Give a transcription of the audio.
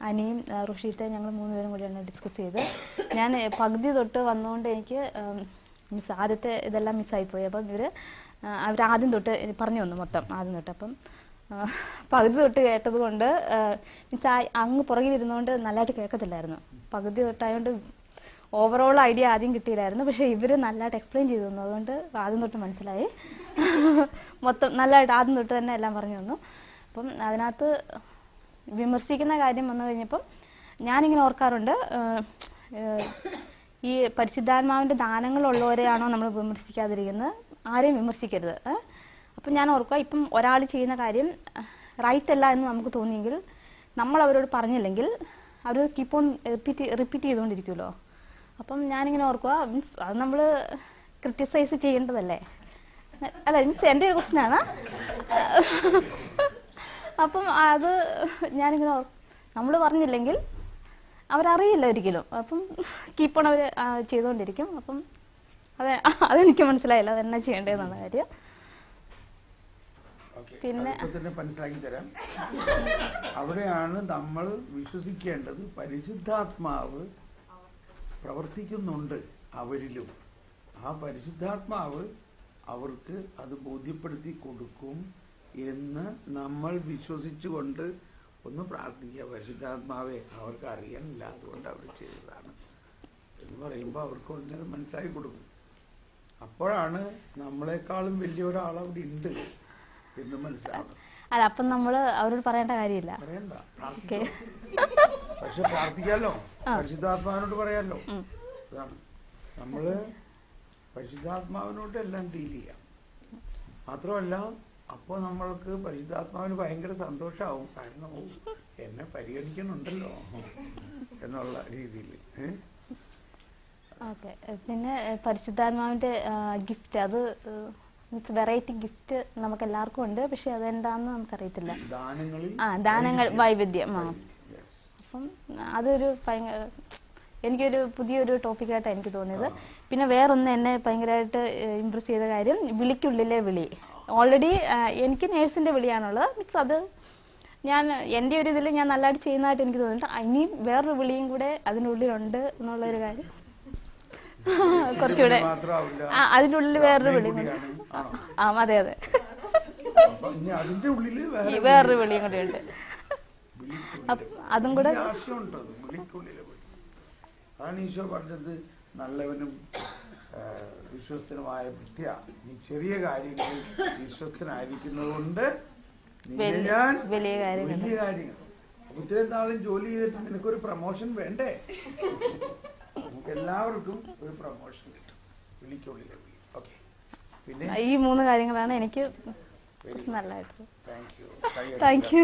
അനിയും ഋഷിത്തെ ഞങ്ങൾ മൂന്നുപേരും കൂടിയാണ് ഡിസ്കസ് ചെയ്ത്. ഞാൻ പകുതി തൊട്ട് വന്നുകൊണ്ട് എനിക്ക് ആദ്യത്തെ ഇതെല്ലാം മിസ്സായിപ്പോയി. അപ്പം അവർ ആദ്യം തൊട്ട് പറഞ്ഞു തന്നു മൊത്തം ആദ്യം തൊട്ട്. അപ്പം പകുതി തൊട്ട് കേട്ടത് കൊണ്ട് മീൻസ് അങ്ങ് പുറകിലിരുന്നുകൊണ്ട് നല്ലതായിട്ട് കേൾക്കത്തില്ലായിരുന്നു. പകുതി തൊട്ടായതുകൊണ്ട് ഓവറോൾ ഐഡിയ ആദ്യം കിട്ടിയില്ലായിരുന്നു. പക്ഷേ ഇവർ നല്ലതായിട്ട് എക്സ്പ്ലെയിൻ ചെയ്തു തന്നു. അതുകൊണ്ട് ആദ്യം തൊട്ട് മനസ്സിലായി. മൊത്തം നല്ലതായിട്ട് ആദ്യം തൊട്ട് തന്നെ എല്ലാം പറഞ്ഞു തന്നു. അപ്പം അതിനകത്ത് വിമർശിക്കുന്ന കാര്യം വന്നു കഴിഞ്ഞപ്പം ഞാനിങ്ങനെ ഓർക്കാറുണ്ട്, ഈ പരിശുദ്ധാത്മാവിൻ്റെ ദാനങ്ങളുള്ളവരെയാണോ നമ്മൾ വിമർശിക്കാതിരിക്കുന്നത്, ആരെയും വിമർശിക്കരുത്. അപ്പം ഞാൻ ഓർക്കുക, ഇപ്പം ഒരാൾ ചെയ്യുന്ന കാര്യം റൈറ്റ് അല്ല എന്ന് നമുക്ക് തോന്നിയെങ്കിൽ നമ്മൾ അവരോട് പറഞ്ഞില്ലെങ്കിൽ അവർ കീപ്പ് ഓൺ റിപ്പീറ്റ് ചെയ്തുകൊണ്ടിരിക്കുമല്ലോ. അപ്പം ഞാനിങ്ങനെ ഓർക്കുക, മീൻസ് അത് നമ്മൾ ക്രിറ്റിസൈസ് ചെയ്യേണ്ടതല്ലേ? അല്ല, മീൻസ് എൻ്റെ ഒരു ക്വസ്റ്റ്യനാണ്. അപ്പം അത് ഞാനിങ്ങനെ നമ്മൾ പറഞ്ഞില്ലെങ്കിൽ അവരറിയില്ല ഒരിക്കലും. അപ്പം കീപ്പ് ഓൺ അവർ ചെയ്തുകൊണ്ടിരിക്കും. അപ്പം അതെനിക്ക് മനസ്സിലായില്ല അതെന്നാ ചെയ്യേണ്ടതെന്നുള്ള കാര്യം. പിന്നെ മനസ്സിലാക്കി തരാം. അവിടെയാണ് നമ്മൾ വിശ്വസിക്കേണ്ടത്. പരിശുദ്ധാത്മാവ് പ്രവർത്തിക്കുന്നുണ്ട് അവരിലും. ആ പരിശുദ്ധാത്മാവ് അവർക്ക് അത് ബോധ്യപ്പെടുത്തി കൊടുക്കും എന്ന് നമ്മൾ വിശ്വസിച്ചുകൊണ്ട് ഒന്ന് പ്രാർത്ഥിക്കുക. പരിശുദ്ധാത്മാവെ, അവർക്ക് അറിയണില്ല, അതുകൊണ്ട് അവർ ചെയ്തതാണ് എന്ന് പറയുമ്പോൾ അവർക്ക് ഒന്നത് മനസ്സിലാക്കി കൊടുക്കും. അപ്പോഴാണ് നമ്മളെക്കാളും വലിയ ഒരാൾ അവിടെ ഉണ്ട് എന്ന് മനസ്സിലാവണം. അല്ല, അപ്പം നമ്മൾ അവരോട് പറയേണ്ട കാര്യമില്ല. പറയണ്ട, പക്ഷെ പ്രാർത്ഥിക്കാലോ, പരിശുദ്ധാത്മാവിനോട് പറയാലോ. അതാണ് നമ്മള് പരിശുദ്ധാത്മാവിനോട് എല്ലാം ഡീൽ ചെയ്യാം. മാത്രമല്ല, അപ്പോൾ നമ്മൾക്ക് പരിശുദ്ധാത്മാവിന് ഭയങ്കര സന്തോഷമാവും. കാരണം എന്നെ പരിഗണിക്കുന്നുണ്ടല്ലോ എന്നുള്ള രീതിയിൽ. ഓക്കെ. പിന്നെ പരിശുദ്ധാത്മാവിൻ്റെ ഗിഫ്റ്റ്, അത് വെറൈറ്റി ഗിഫ്റ്റ് നമുക്ക് എല്ലാവർക്കും ഉണ്ട്. പക്ഷെ അതെന്താന്ന് നമുക്കറിയത്തില്ല. ദാനങ്ങൾ, വൈവിധ്യം. അപ്പം അതൊരു എനിക്കൊരു പുതിയൊരു ടോപ്പിക്കായിട്ടാണ് എനിക്ക് തോന്നിയത്. പിന്നെ വേറൊന്ന് എന്നെ ഭയങ്കരമായിട്ട് ഇമ്പ്രസ് ചെയ്ത കാര്യം, വിളിക്കുള്ളിലെ വിളി. ഓൾറെഡി എനിക്ക് നേഴ്സിൻ്റെ വിളിയാണുള്ളത്. മീൻസ് അത് ഞാൻ എൻ്റെ ഒരു ഇതിൽ ഞാൻ നല്ലതായിട്ട് ചെയ്യുന്നതായിട്ട് എനിക്ക് തോന്നിയിട്ട് ഇനിയും വേറൊരു വിളിയും കൂടെ അതിനുള്ളിലുണ്ട് എന്നുള്ളൊരു കാര്യം. കുറച്ചുകൂടെ അതിൻ്റെ ഉള്ളിൽ വേറൊരു വിളിയും കൂടെ. അതെ അതെ, വേറൊരു വിളിയും കൂടെ ഉണ്ട്. അതും കൂടെ അതാണ് ഈശോ പറഞ്ഞത്, നല്ലവനും വിശ്വസ്തനുമായ ഭൃത്യ, നീ ചെറിയ കാര്യങ്ങളിൽ വിശ്വസ്തനായിരിക്കുന്നത് കൊണ്ട് ഞാൻ വലിയ കാര്യങ്ങൾ. ഇത്രയും നാളും ജോലി ചെയ്തിട്ട് നിനക്കൊരു പ്രമോഷൻ വേണ്ടേ? നമുക്ക് എല്ലാവർക്കും ഒരു പ്രമോഷൻ കിട്ടും. വിളിക്കുള്ളിലെ വിളി. ഓക്കെ. പിന്നെ ഈ 3 കാര്യങ്ങളാണ് എനിക്ക് നല്ലതായിട്ട്. Thank you.